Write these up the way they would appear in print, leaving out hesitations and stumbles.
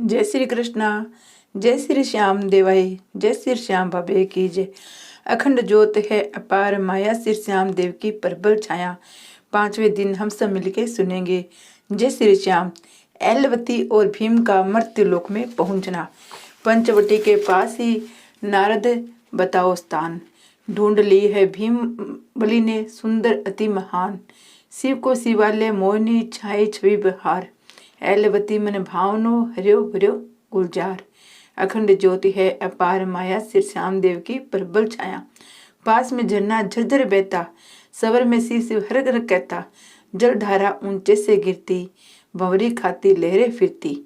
जय श्री कृष्णा। जय श्री श्याम देवाई। जय श्री श्याम बाबे की जय। अखंड ज्योत है अपार माया, श्री श्याम देव की प्रबल छाया। पांचवें दिन हम सब मिलके सुनेंगे जय श्री श्याम। एलवती और भीम का मर्त्य लोक में पहुंचना। पंचवटी के पास ही नारद बताओ स्थान, ढूंढ ली है भीम बलि ने सुंदर अति महान। शिव को शिवालय मोहिनी छाई छवि बहार, एलवती मन भावनो हरियो भरियो गुलजार। अखंड ज्योति है अपार माया, श्री श्याम देव की प्रबल छाया। पास में झरना झरझर बहता, सवर में शिव शिव हर हर कहता। जल धारा ऊंचे से गिरती, भंवरी खाती लहरें फिरती।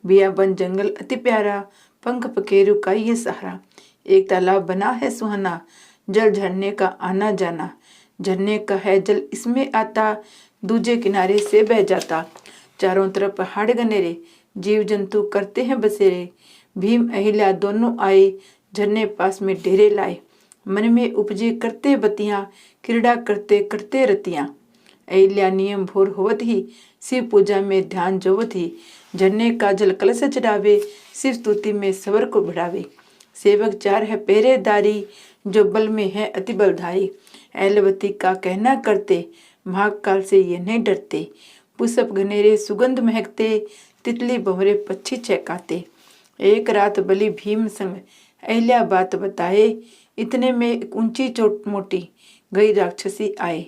बियाबन जंगल अति प्यारा, पंख पखेरु का ये सहारा। एक तालाब बना है सुहाना, जल झरने का आना जाना। झरने का है जल इसमें आता, दूजे किनारे से बह जाता। चारों तरफ पहाड़ घनेरे, जीव जंतु करते हैं बसेरे। भीम अहिल्या दोनों आए, झरने पास में डेरे लाए। मन में उपजे करते बतियां, क्रीड़ा करते करते रतियां। अहिल्या नियम भोर होवत ही, शिव पूजा में ध्यान जोवत ही। झरने का जल कलश चढ़ावे, शिव स्तुति में सवर को बढ़ावे। सेवक चार है पहरेदारी, जो बल में है अति बलधारी। एलवती का कहना करते, महाकाल से ये नहीं डरते। पुष्प घनेरे सुगंध महकते, तितली भंवरे पक्षी चहकाते। एक रात बलि भीम संग अहिल्या बात बताए, इतने में एक ऊंची चोट मोटी गई राक्षसी आए।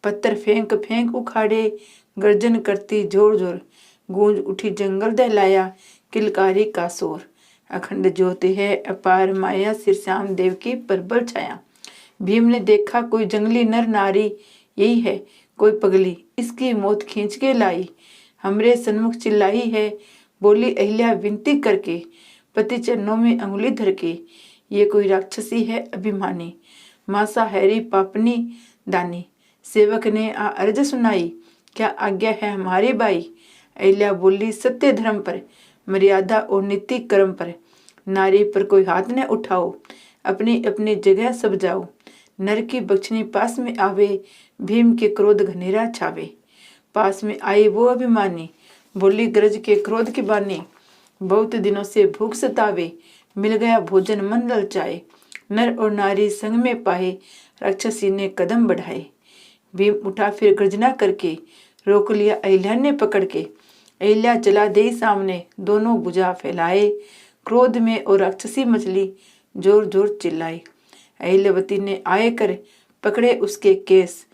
पत्थर फेंक फेंक उखाड़े, गर्जन करती जोर जोर। गूंज उठी जंगल दहलाया, किलकारी का शोर। अखंड ज्योति है अपार माया, श्री श्याम देव की प्रबल छाया। भीम ने देखा कोई जंगली नर नारी, यही है कोई पगली, इसकी मौत खींच के लाई। हमरे सन्मुख चिल्लाई है, बोली अहिल्या विनती करके। पति चरणों में अंगुली धर के, ये कोई राक्षसी है अभिमानी। मासा हैरी पापनी दानी। सेवक ने अर्ज सुनाई, क्या आज्ञा है हमारी बाई। अहिल्या बोली सत्य धर्म पर, मर्यादा और नीति कर्म पर। नारी पर कोई हाथ न उठाओ, अपनी अपनी जगह सब जाओ। नर की बख्शनी पास में आवे, भीम के क्रोध घनेरा छावे। पास में आई वो अभिमानी, बोली गरज के क्रोध की बानी। बहुत दिनों से भूख सतावे, मिल गया भोजन मन ललचाए। नर और नारी संग में पाए, राक्षसी ने कदम बढ़ाए। भीम उठा फिर गर्जना करके, रोक लिया अहिल्या ने पकड़ के। अहिल्या चला दे सामने, दोनों भुजा फैलाए। क्रोध में और राक्षसी मछली जोर जोर चिल्लाई। अहिल्यावती ने आए कर पकड़े उसके केस,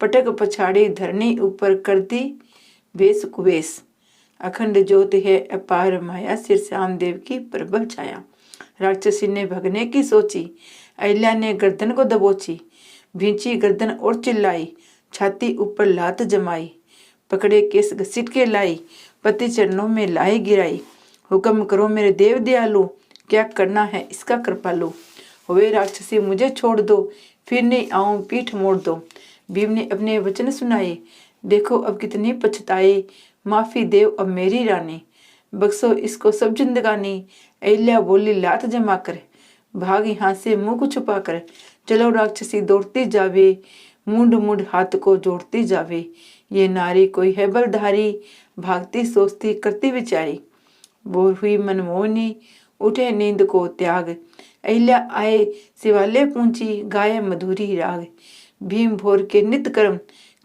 पटक पछाड़ी धरनी ऊपर कर दी वेश कुवेश। अखंड ज्योति है अपार माया, श्री श्याम देव की प्रबल छाया। राक्षसी ने भगने की सोची, अहिल्या ने गर्दन को दबोची। भींची गर्दन और चिल्लाई, छाती ऊपर लात जमाई। पकड़े केस घसीट के लाई, पति चरणों में लाई गिराई। हुक्म करो मेरे देव दयालु, क्या करना है इसका कृपालु। हुए राक्षसी मुझे छोड़ दो, फिर नहीं आऊं पीठ मोड़ दो। भीम ने अपने वचन सुनाए, देखो अब कितनी पछताए। माफी देव अब मेरी रानी, बख्शो इसको सब जिंदगानी। अहिल्या बोली लात जमा कर, भाग यहाँ से मुंह को छुपा कर। चलो राक्षसी दौड़ती जावे, मुंड मुंड हाथ को जोड़ती जावे। ये नारी कोई है बलधारी, भागती सोचती करती विचारी। बोर हुई मनमोहनी, उठे नींद को त्याग। अहिल्या आए शिवालय पूंची, गाय मधुरी राग। भीम भोर के नित्य कर्म,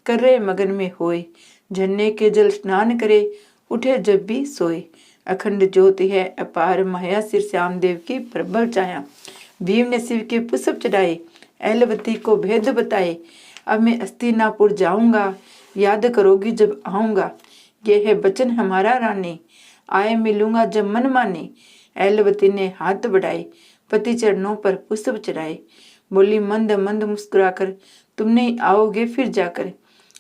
कर रहे मगन में होए। झरने के जल स्नान करे, उठे जब भी सोए। अखंड ज्योति है अपार माया, श्री श्याम देव की प्रबल छाया। भीम ने शिव के पुष्प चढ़ाए, एलवती को भेद बताए। अब मैं हस्तिनापुर जाऊंगा, याद करोगी जब आऊंगा। ये है बचन हमारा रानी, आए मिलूंगा जब मन माने। एलवती ने हाथ बढ़ाए, पति चरणों पर पुष्प चढ़ाए। बोली मंद मंद मुस्कुराकर, तुम नहीं आओगे फिर जाकर।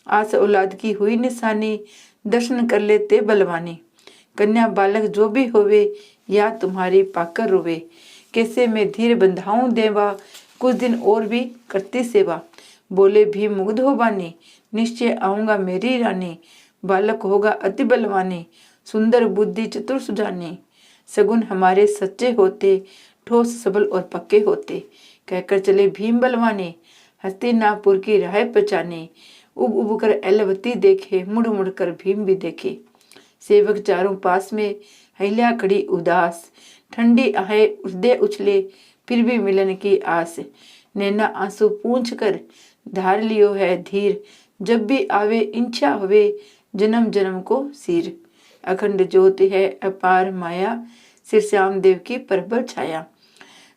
आस औलाद की हुई निशानी, दर्शन कर लेते बलवानी। कन्या बालक जो भी होवे, या तुम्हारी पाकर रोवे। कैसे मैं धीर बंधाऊं देवा, कुछ दिन और भी करती सेवा। बोले भी मुग्ध हो बानी, निश्चय आऊंगा मेरी रानी। बालक होगा अति बलवानी, सुंदर बुद्धि चतुर सुजानी। सगुन हमारे सच्चे होते, ठोस सबल और पक्के होते। कहकर चले भीम बलवाने, हस्तिनापुर की राह पहचाने। उब उब कर एलवती देखे, मुड़ मुड़ कर भीम भी देखे। सेवक चारों पास में अहिल्या खड़ी उदास, ठंडी आहे उड़दे उछले, फिर भी मिलन की आस। नैना आंसू पूंछ कर धार लियो है धीर, जब भी आवे इच्छा हुए जन्म जन्म को सिर। अखंड ज्योत है अपार माया, श्री श्याम देव की प्रबल छाया।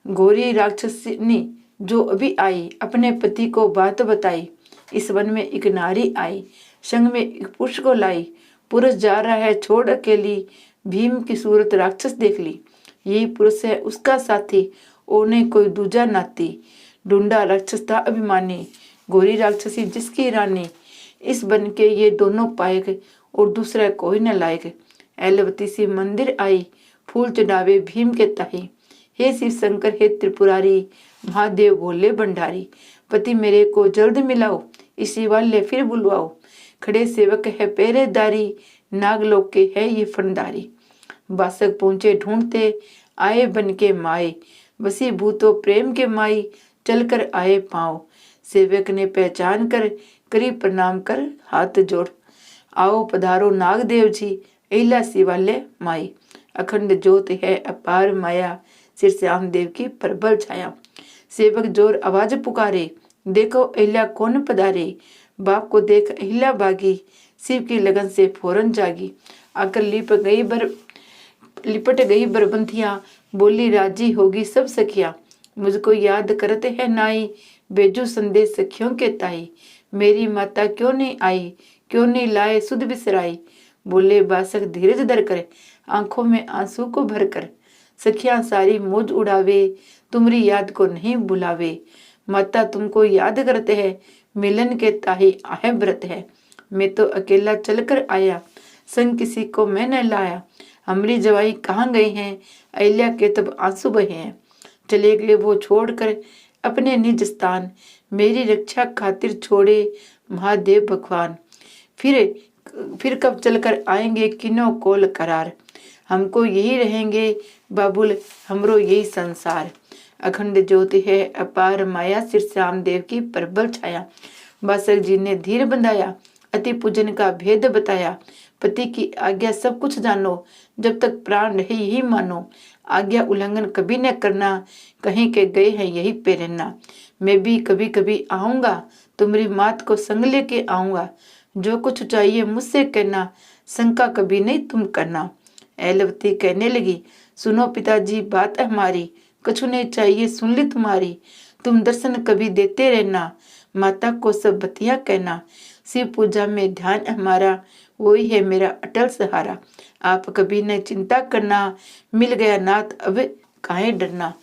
घोरी राक्षसिनी जो अभी आई, अपने पति को बात बताई। इस वन में एक नारी आई, संग में एक पुरुष को लाई। पुरुष जा रहा है छोड़ अकेली, भीम की सूरत राक्षस देख ली। यही पुरुष है उसका साथी, और नहीं कोई दूजा नाती। ढूंढा राक्षस था अभिमानी, घोरी राक्षसी जिसकी रानी। इस बन के ये दोनों पाएग, और दूसरा कोई न लायक। ऐलवती सी मंदिर आई, फूल चढ़ावे भीम के ताही। हे शिव शंकर हे त्रिपुरारी, महादेव भोले भंडारी। पति मेरे को जल्द मिलाओ, इसी वाले फिर बुलवाओ। खड़े सेवक है पहरेदारी, नागलोक के है ये फनदारी। बासक पहुंचे ढूंढते, आए बन के माए। बसी भूतो प्रेम के माई, चलकर आए पाँव। सेवक ने पहचान कर, करी प्रणाम कर हाथ जोड़। आओ पधारो नागदेव जी, अहिल्या शिवालय माई। अखंड ज्योत है अपार माया, श्री श्याम देव की प्रबल छाया। सेवक जोर आवाज पुकारे, देखो अहिल्या कौन पधारे। बाप को देख अहिल्या भागी, शिव की लगन से फौरन जागी। आकर लिपट गई बरबंथियां, बोली राजी होगी सब सखिया। मुझको याद करते है नाई, बेजू संदेश सखियों के ताई। मेरी माता क्यों नहीं आई, क्यों नहीं लाए सुध बिसराई। बोले बासक धीरज धर कर, आंखों में आंसू को भर कर। सखियां सारी मौज उड़ावे, तुम्हारी याद को नहीं बुलावे। माता तुमको याद करते हैं, मिलन के ताही आहे व्रत है। मैं तो अकेला चलकर आया, संग किसी को मैं न लाया। हमारी जवाई कहाँ गई हैं, अहिल्या के तब आंसू बहे हैं। चले गए वो छोड़कर अपने निज स्थान, मेरी रक्षा खातिर छोड़े महादेव भगवान। फिर कब चलकर आएंगे किनो कोल करार। हमको यही रहेंगे बाबुल, हमरो यही संसार। अखंड ज्योति है अपार माया, श्री श्याम देव की प्रबल छाया। बासक जी ने धीर बंधाया, अति पूजन का भेद बताया। पति की आज्ञा सब कुछ जानो, जब तक प्राण रहे यही मानो। आज्ञा उल्लंघन कभी न करना, कहीं के गए हैं यही पे रहना। मैं भी कभी कभी आऊंगा, तुम्हारी मात को संग लेके आऊंगा। जो कुछ चाहिए मुझसे कहना, शंका कभी नहीं तुम करना। ऐलवती कहने लगी, सुनो पिताजी बात हमारी, कछु नहीं चाहिए सुन ली तुम्हारी। तुम दर्शन कभी देते रहना, माता को सब बतिया कहना। शिव पूजा में ध्यान हमारा, वही है मेरा अटल सहारा। आप कभी न चिंता करना, मिल गया नाथ अब काहे डरना।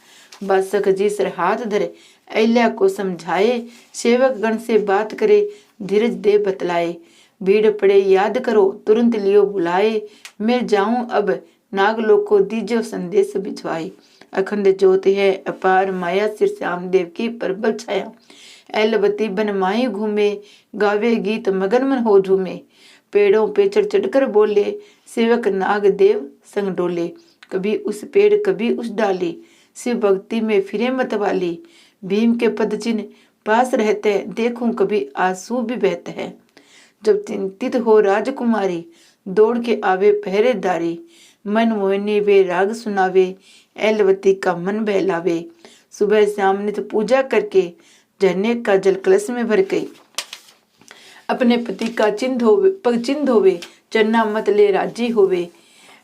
बासक जी सर हाथ धरे, अहिल्या को समझाए। सेवक गण से बात करे, धीरज दे बतलाए। भीड़ पड़े याद करो, तुरंत लियो बुलाए। मैं जाऊं अब नागलोक को दीजियो संदेश भिजवाए। अखंड ज्योति है अपार माया, श्री श्याम देव की प्रबल छाया। ऐलवती बन माई घूमे, गावे गीत मगन मन हो झूमे। पेड़ों पे चढ़ चढ़ कर बोले, सेवक नाग देव संग डोले। कभी उस पेड़ कभी उस डाली, शिव भक्ति में फिरे मतवाली। भीम के पद चिन्ह पास रहते, देखूं कभी आंसू भी बहते हैं। जब चिंतित हो राजकुमारी, दौड़ के आवे पहरेदारी। मन मोहिनी वे राग सुनावे, ऐलवती का मन बहलावे। सुबह शाम नित पूजा करके, झरने का जल कलश में भर के। अपने पति का पग चिन्ह धोवे, चन्ना मत ले राजी होवे।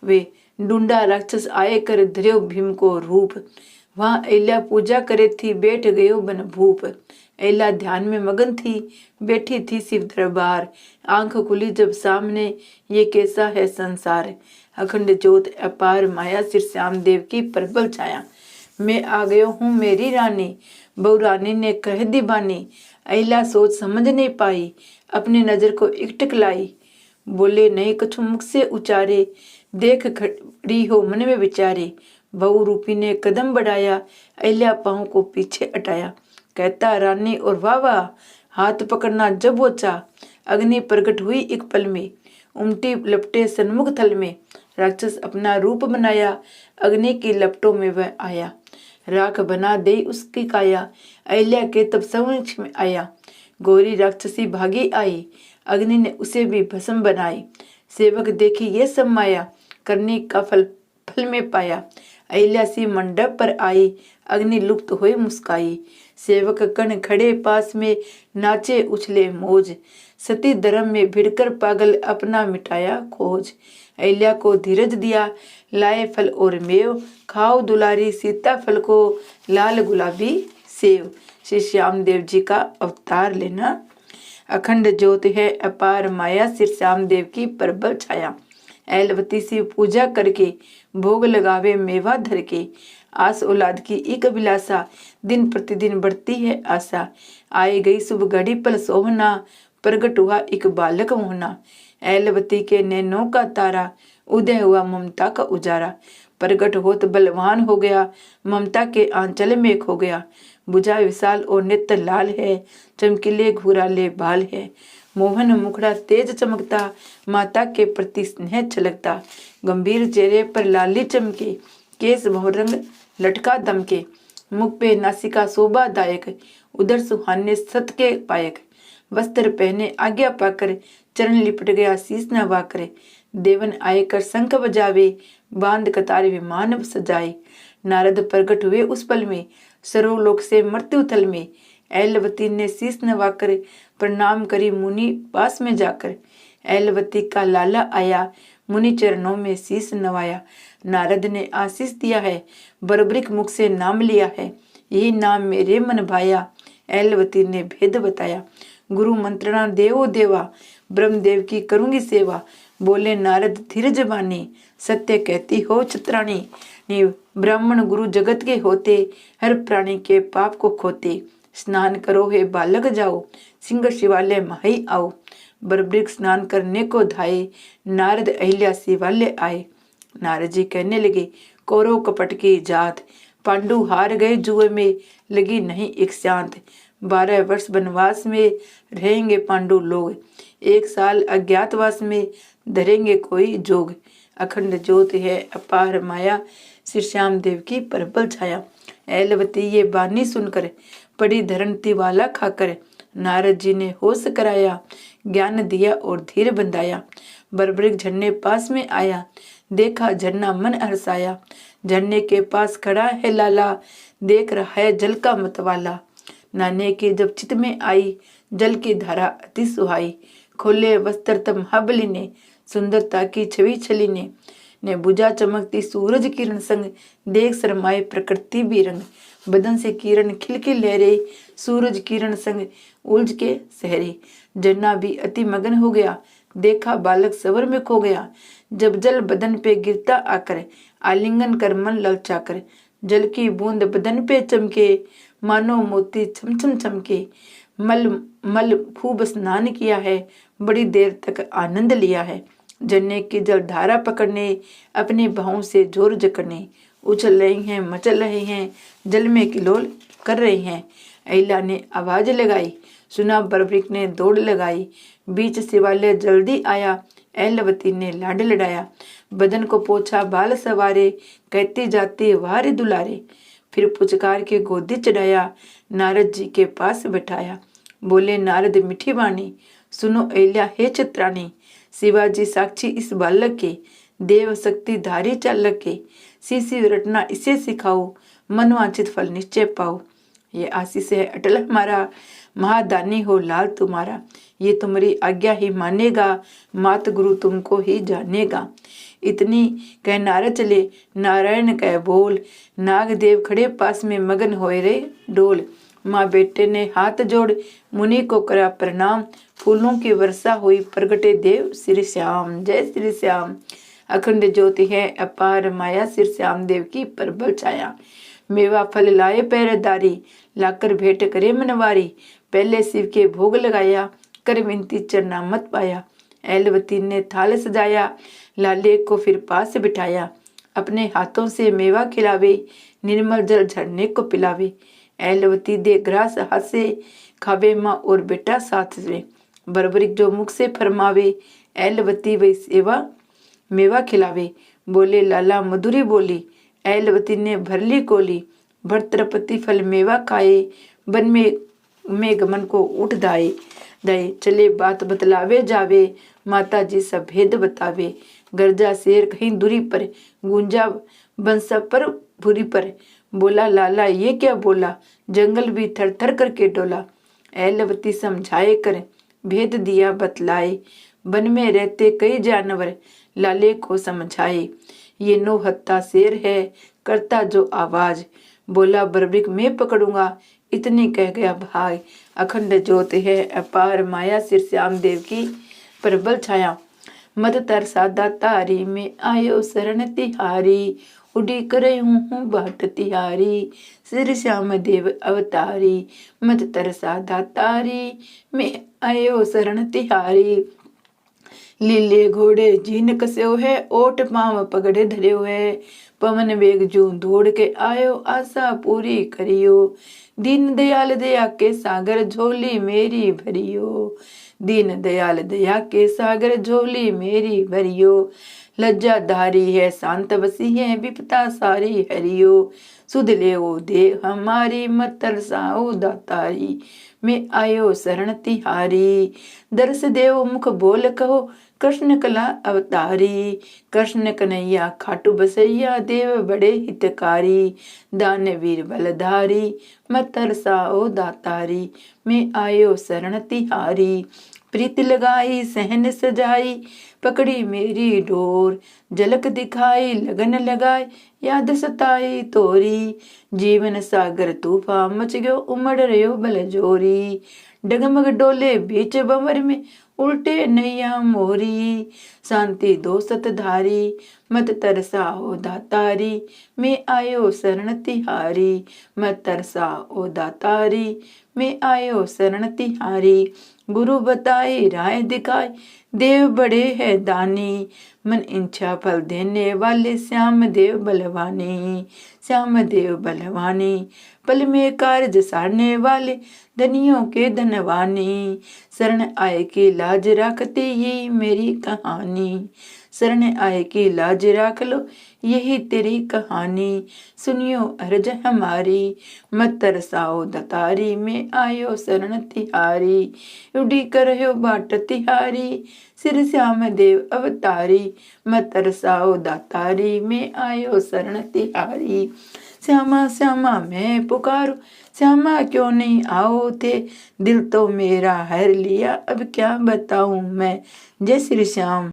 वे ढूंढा राक्षस आए कर, धर्यो भीम को रूप। वहां अहिल्या पूजा करे थी, बैठ गयो बन भूप। अहिल्या ध्यान में मगन थी, बैठी थी शिव दरबार। आंख खुली जब सामने, ये कैसा है संसार। अखंड ज्योत अपार माया, श्री श्याम देव की प्रबल छाया। मैं आ गयो हूँ मेरी रानी, बहु रानी ने कह दी बानी। अहिल्या सोच समझ नहीं पाई, अपनी नजर को एकटक लाई। बोले नहीं कछु मुख से उचारे, देख खड़ी हो मन में विचारे। बहु रूपी ने कदम बढ़ाया, अहिल्या पाँव को पीछे हटाया। कहता रानी और वाह वाह, हाथ पकड़ना जब वो चाह। अग्नि प्रकट हुई एक पल में, उमटी लपटे सन्मुख थल में। राक्षस अपना रूप बनाया, अग्नि की लपटों में वह आया। राख बना दे उसकी काया, अहिल्या के तब समक्ष में आया। गोरी राक्षसी भागी आई, अग्नि ने उसे भी भस्म बनाई। सेवक देखी ये सब माया, करने का फल फल में पाया। अहिल्या सी मंडप पर आई, अग्नि लुप्त हुए मुस्काई। सेवक कण खड़े पास में, नाचे उछले मौज। सती धर्म में भिड़कर पागल, अपना मिटाया खोज। अहिल्या को धीरज दिया, लाए फल और मेव। खाओ दुलारी सीता फल को, लाल गुलाबी सेव। श्री श्याम देव जी का अवतार लेना। अखंड ज्योत है अपार माया, श्री श्याम देव की प्रबल छाया। ऐलवती सी पूजा करके, भोग लगावे मेवा धर के। आस औलाद की एक अभिलाषा, दिन प्रतिदिन बढ़ती है आशा। आई गई शुभ घड़ी पल सोहना, प्रगट हुआ एक बालक मोहना। ऐलवती के नैनों का तारा, उदय हुआ ममता का उजारा। प्रगट होत बलवान हो गया, ममता के आंचल में खो गया। भुजा विशाल और नेत्र लाल है, चमकीले घुराले बाल है। मोहन मुखड़ा तेज चमकता, माता के प्रति स्नेह छलकता। गंभीर चेहरे पर लाली चमके, केस बहुरंग लटका दमके। मुख पे नासिका शोभादायक, उधर सुहाने सत के पायक। वस्त्र पहने आज्ञा पाकर, चरण लिपट गया शीस नवाकर। देवन आए कर शंख बजावे, बांध कतार विमान सजाए। नारद प्रकट हुए उस पल में, सर्वलोक से मृत्यु थल में। ऐलवती ने शीस नवाकर, प्रणाम करी मुनि पास में जाकर। ऐलवती का लाला आया, मुनि चरणों में शीस नवाया। नारद ने आशीष दिया है, बरबरिक मुख से नाम लिया है। यही नाम मेरे मन भाया, ऐलवती ने भेद बताया। गुरु मंत्रणा देवो देवा, ब्रह्मदेव की करूंगी सेवा। बोले नारद धीरज बानी, सत्य कहती हो चित्राणी। ब्राह्मण गुरु जगत के होते, हर प्राणी के पाप को खोते। स्नान करो हे बालक जाओ, सिंह शिवालय माही आओ। बरबरिक स्नान करने को धाये, नारद अहिल्या शिवालय आए। नारद जी कहने लगे, कौरव कपट की जात। पांडु हार गए जुए में, लगी नहीं एक शांत। 12 वर्ष वनवास में रहेंगे पांडु लोग। 1 साल अज्ञातवास में धरेंगे कोई जोग। अखंड ज्योत है अपार माया, श्री श्याम देव की प्रबल छाया। ऐलवती ये बानी सुनकर, पड़ी धरण तिवाला खाकर। नारद जी ने होश कराया, ज्ञान दिया और धीर बंधाया। बरबरिक झरने पास में आया, देखा झरना मन हर्षाया। झरने के पास खड़ा है लाला, देख रहा है जल का मतवाला। नाने की जब चित में आई, जल की धारा अति सुहाई। खोले वस्त्र तम हबली ने, सुंदरता की छवि छली ने बुझा चमकती सूरज किरण संग। देख शरमाए प्रकृति भी रंग। बदन से किरण खिल के लहरे, सूरज किरण संग उलझ के सहरे। झरना भी अति मगन हो गया, देखा बालक सवर में खो गया। जब जल बदन पे गिरता आकर, आलिंगन कर मन ललचा कर। जल की बूंद बदन पे चमके, मानो मोती छम छम चमके। मल मल खूब स्नान किया है, बड़ी देर तक आनंद लिया है। झरने की जलधारा पकड़ने, अपने बाहों से जोर जकड़ने। उछल रही हैं, मचल रहे हैं, जल में किलोल कर रहे हैं। अहिल्या ने आवाज लगाई, सुना बरबरिक ने दौड़ लगाई। बीच शिवालय जल्दी आया, ऐलवती ने लाड लड़ाया। बदन को पोछा बाल सवारे, कहती जाती वारे दुलारे। फिर पुचकार के गोदी चढ़ाया, नारद जी के पास बैठाया। बोले नारद मीठी वाणी, सुनो अहिल्या हे चित्राणी। शिवाजी साक्षी इस बालक के, देव शक्ति धारी चालक के। सी रटना इसे सिखाओ, मनवांचित फल निश्चय पाओ। ये आशीष है अटल हमारा, महादानी हो लाल तुम्हारा। ये तुम्हारी आज्ञा ही मानेगा, मात गुरु तुमको ही जानेगा। इतनी कह नारद चले, नारायण कह बोल। नागदेव खड़े पास में मगन होए रे डोल। माँ बेटे ने हाथ जोड़, मुनि को करा प्रणाम। फूलों की वर्षा हुई, प्रगटे देव श्री श्याम। जय श्री श्याम। अखंड ज्योति है अपार माया, श्री श्याम देव की प्रबल छाया। मेवा फल लाए पहरेदारी, लाकर भेंट करे मनवारी। पहले शिव के भोग लगाया, कर विनती चरना मत पाया। ऐलवती ने थाल सजाया, लाले को फिर पास बिठाया। अपने हाथों से मेवा खिलावे, निर्मल जल झरने को पिलावे। ऐलवती दे ग्रास हाथ से, खावे माँ और बेटा साथ में। बरबरिक जो मुख से फरमावे, ऐलवती वही सेवा मेवा खिलावे। बोले लाला मधुरी बोली, ऐलवती ने भरली कोली। भरतरपति फल मेवा खाए, बन में गमन को उठ दाए। चले बात बतलावे जावे, माता जी सब भेद बतावे। गर्जा शेर कहीं दूरी पर, गूंजा बंसा पर भूरी पर। बोला लाला ये क्या बोला, जंगल भी थर थर करके डोला। ऐलवती समझाए कर भेद दिया बतलाए, वन में रहते कई जानवर लाले को समझाए। ये नौहत्ता शेर है करता जो आवाज, बोला बर्बिक मैं पकड़ूंगा, इतने कह गया भाई। अखंड ज्योत है अपार माया, सिर श्याम देव की प्रबल छाया। मत तरसा दातारी में आयो शरण तिहारी, उड़ी करे हूँ बाट तिहारी, सिर श्याम देव अवतारी। मत तरसा दातारी में आयो शरण तिहारी। लीले घोड़े जीन कस्यो है, ओट पाँव पगड़े धर्यो है। पवन वेग जू दौड़ के आयो, आशा पूरी करियो। दीन दयाल दया के सागर झोली मेरी भरियो, दीन दयाल दया के सागर झोली मेरी भरियो। लज्जा धारी है शांत बसी है, विपता सारी हरियो। सुध ले ओ दे हमारी, मत तरसाओ दातारी में आयो शरण तिहारी। दर्श देव मुख बोल कहो, कृष्ण कला अवतारी। कृष्ण कन्हैया खाटू बसैया, देव बड़े हितकारी। दानवीर बलधारी, मत तरसाओ दातारी में आयो शरण तिहारी। प्रीत लगाई सहन सजाई, पकड़ी मेरी डोर। झलक दिखाई लगन लगाई, याद सताई तोरी। जीवन सागर तूफान मच गयो, उमड़ रहो बल जोरी। डगमग डोले बीच बंवर में, उल्टे नैया मोरी। शांति दो सतधारी, मत तरसाओ दातारी में आयो शरण तिहारी। मत तरसाओ दातारी में आयो शरण तिहारी। गुरु बताए राय दिखाए, देव बड़े है दानी। मन इच्छा फल देने वाले, श्याम देव बलवानी। श्याम देव बलवानी, पल में कार्य सारने वाले, धनियों के धनवानी। शरण आए की लाज रखते ये मेरी कहानी। शरण आए की लाज रख लो यही तेरी कहानी। सुनियो अर्ज हमारी, मत तरसाओ दातारी में आयो शरण तिहारी। उड़ी कर बाट तिहारी, सिर श्याम देव अवतारी। मत तरसाओ दातारी में आयो शरण तिहारी। श्यामा श्यामा मैं पुकारो, श्यामा क्यों नहीं आओ थे। दिल तो मेरा हर लिया, अब क्या बताऊं मैं। जय श्री श्याम।